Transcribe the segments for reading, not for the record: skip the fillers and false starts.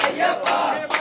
ஐயப்பா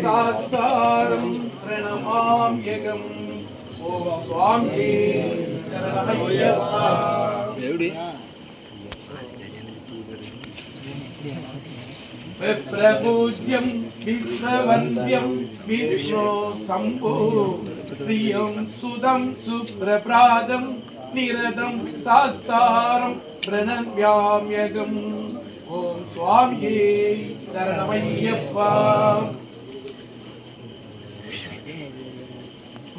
சாஸ்தாரம் பிரணமாம்யகம் ஓம் சுவாமி சரணமையப்பா. பிரபூஜ்யம் விஸ்வவந்தியம் விஷ்ணு சம்போ ஸ்ரீயம் சுதம் சுப்ரப்ராதம் நிரதம் சாஸ்தாரம் பிரணம்யாம்யகம் ஓம் சுவாமியே சரணமையப்பா.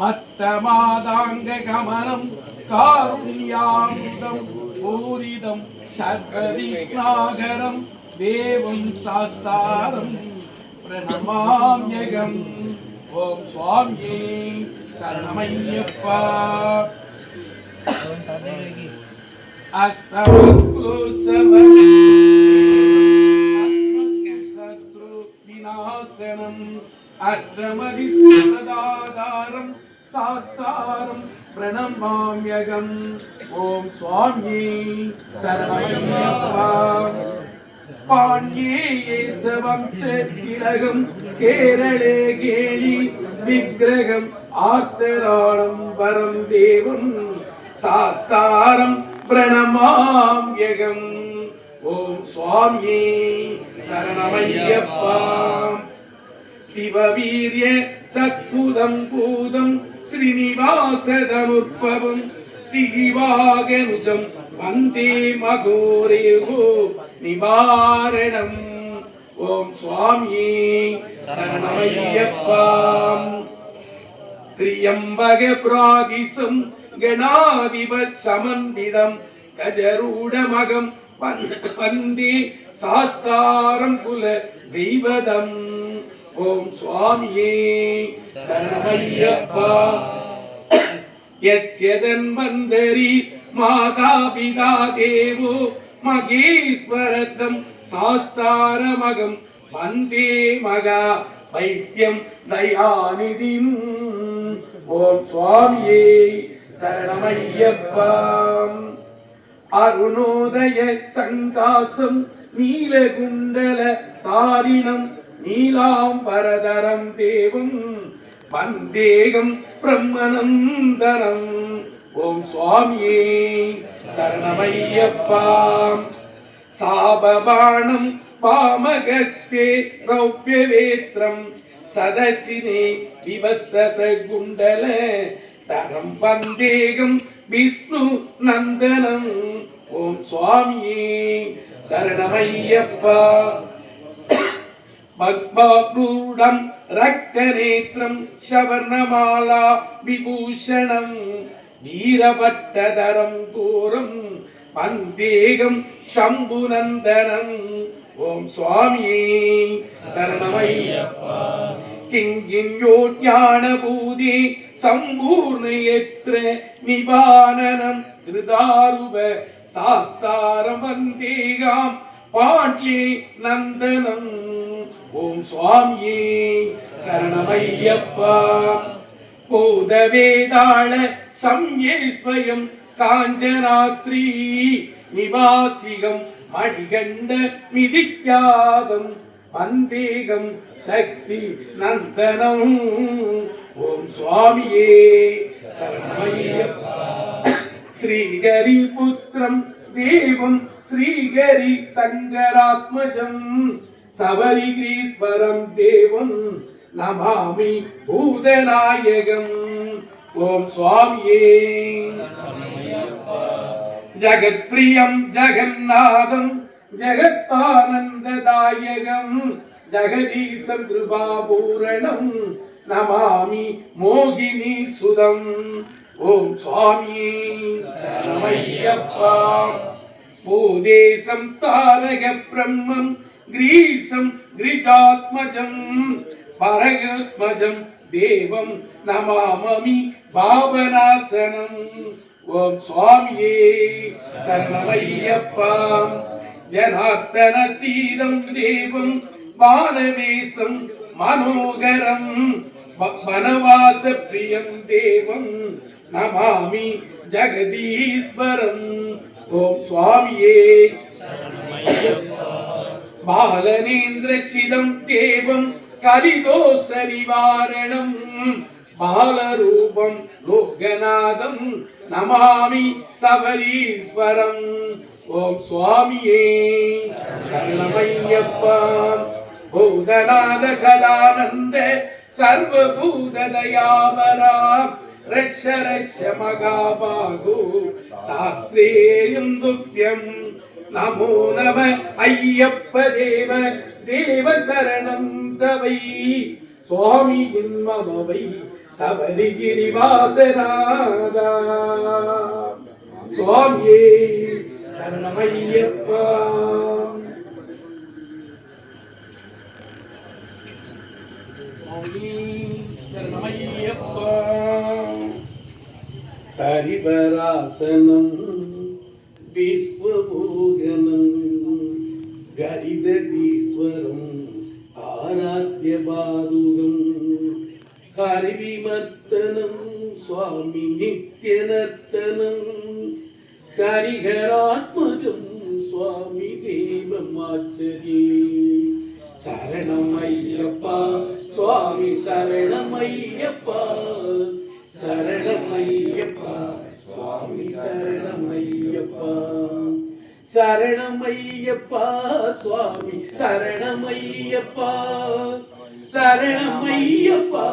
மத்தமாதாங்க கமனம் காருண்யாமுதம் பூரிதம் சர்வவிக்னாகரம் தேவம் சாஸ்தாரம் பிரணமாம்யகம் ஓம் சுவாமியே சரணமையப்பா. அஸ்தமத்குசவம் சத்ரு விநாசனம் அஷ்டமதிஸ்தாதாரம் சாஸ்தாரம் பிரணமாம்யகம் ஓம் சுவாமியே சரணமையப்பா. பாண்யே வம்ச திலகம் கேரளே கேளி விக்கிரகம் ஆத்தராடம் வரம் தேவம் சாஸ்தாரம் பிரணமாம்யகம். ஓம் சுவாமியே சரணமையப்பா. சிவவீரிய சத்புதம் பூதம் ஸ்ரீனிவாசதமுற்பவம் சிகிவாகனுஜம் வந்தே மகோரேகோ நிவாரணம். ஓம் சுவாமியே சரணமையப்பா. திரியம்பக பிராகிசம் கணாதிப சமன்விதம் கஜரூடமகம் வந்தே சாஸ்தாரம் குல தெய்வதம். ஓம் சுவாமியே சரணமையப்பா. யஸ்ய தன்வந்தரி மாதா பிதா தேவோ மகேஸ்வரதம் சாஸ்தாரமகம் வந்தே மகா வைத்தியம் தயாநிதிம். ஓம் சுவாமியே சரணமையப்பா. அருணோதய சங்காசம் நீலகுண்டல தாரிணம் நீலாம்பரதரம் தேவம் வந்தேகம் பிரம்மநந்தனம். ஓம் சுவாமியே சரணமையப்பா. சாபபாணம் பாமகஸ்தே ரௌப்யவேத்ரம் சதசினே விவஸ்தசகுண்டல தரம் வந்தேகம் விஷ்ணு நந்தனம். ஓம் சுவாமியே சரணமையப்பா. பக்பாக்ரூடம் ரக்தநேத்ரம் ஷவர்ணமாலா விபூஷணம் வீரபட்டதரம் தூரம் வந்தேகம் சம்புநந்தனம். ஓம் சுவாமியே சரணமையப்பா. கிங்கின்யோ ஞானபூதி சம்பூர்ணயத்ர நிபானனம் கிருதாருப சாஸ்தாரம் வந்தேகாம் பாட்லி நந்தனம். ஓம் சுவாமியே சரணமையப்பா. போதவேதாள சம்யேஸ்வயம் காஞ்சனாத்ரி நிவாசிகம் மணிகண்ட மிதித்யாதம் வந்தேகம் சக்தி நந்தனம். ஓம் சுவாமியே சரணமையப்பா. ஸ்ரீகரி புத்திரம் தேவம் ஸ்ரீகரி சங்கராத்மஜம் சபரிகிரீஸ்வரம் தேவம் நமாமி பூதநாயகம். ஓம் சுவாமியே ஜகத்பிரியம் ஜகநாதம் ஜகத்தானந்ததாயகம் ஜகதீசம் கிருபாபூரணம் நமாமி மோகினி சுதம். ஓம் சுவாமியே சரணமையப்பா. பூதேசம் தாரக பிரம்மம் கிரீசம் கிரிஜாத்மஜம் பரகாத்மஜம் தேவம் நமாமி பாவநாசனம். ஓம் சுவாமியே சரணமையப்பா. ஜனார்த்தன சீதம் தேவம் வானவேசம் மனோகரம் வனவாச பிரியம் தேவம் நமாமி ஜகதீஸ்வரம். ஓம் சுவாமியே பாலனேந்திர சிதம் தேவம் கலிதோஷ நிவாரணம் பாலரூபம் லோகநாதம் நமாமி சபரீஸ்வரம். ஓம் சுவாமியே சரணமையப்பா. பூதநாத சதானந்த சர்வபூததயாவரா ரக்ஷ ரக்ஷ மகாபாகு சாஸ்திரேயம் துப்யம். நமோ நம ஐயப்ப தேவ தேவ சரணம் தவை சுவாமியின் மமவை சபரிகிரிவாசநாதா. சுவாமியே சரணமையப்பா. சரணமையப்பா. ஹரிவராசனம் விஸ்வமோகனம் கரிதீஸ்வரம் ஆராத்ய பாதுகம் ஹரிவிமர்த்தனம் சுவாமி நித்யநர்த்தனம் ஹரிஹராத்மஜம் சுவாமி தேவமாச்சரி சரணமையப்பா சுவாமி சரணமையப்பா சரணமையப்பா சுவாமி சரணமையப்பா சரணமையப்பா சுவாமி சரணமையப்பா சரணமையப்பா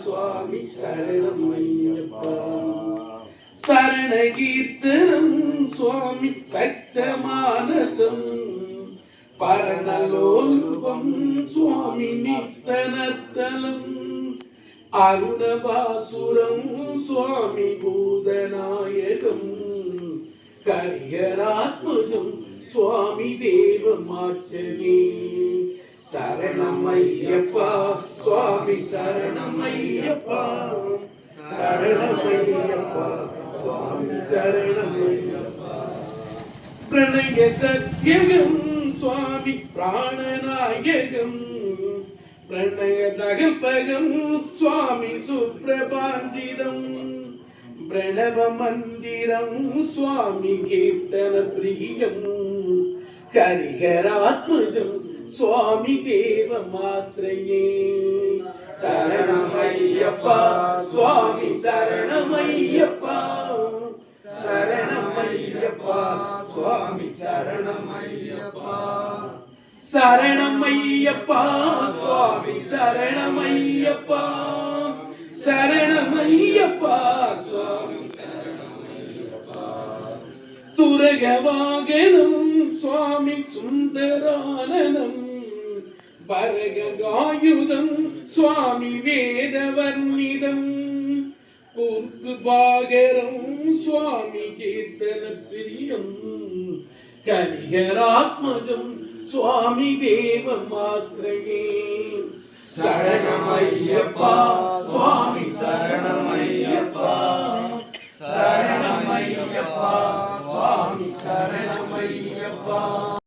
சுவாமி சரணமையப்பா சரணகீர்த்தனம் சுவாமி சக்தமானசம் பரணலோலுபம் சுவாமி நித்தனத்தலம் அருணபாசுரம் சுவாமி பூதநாயகம் ஹரிஹராத்மஜம் சுவாமி தேவமாச்சனே சரணமையப்பா சுவாமி சரணமையப்பா சரணமையப்பா சுவாமி சரணமையப்பா பிரணய சத்யகம் சுவாமி பிராணநாயகம் பிரணய தகல்பகம் சுவாமி சுப்ரபாஞ்சிதம் பிரணவ மந்திரம் சுவாமி கீர்த்தன பிரியம் ஹரிஹராத்மஜம் சுவாமி தேவமாஸ்ரயே சரணமையப்பா சுவாமி சரணமையப்பா சரணமையப்பா சுவாமி சரணமையப்பா சரணமையப்பா சுவாமி சரணமையப்பா சரணமையப்பா சுவாமி சரணமையப்பா துரகவாகனம் சுவாமி சுந்தரானனம் பரகாயுதம் சுவாமி வேதவர்ணிதம் பூர்க்குபாகரம் சுவாமி கீர்த்தன பிரியம் ஹரிஹராத்மஜம் சுவாமி தேவமாஸ்ரயே சரணமையப்பா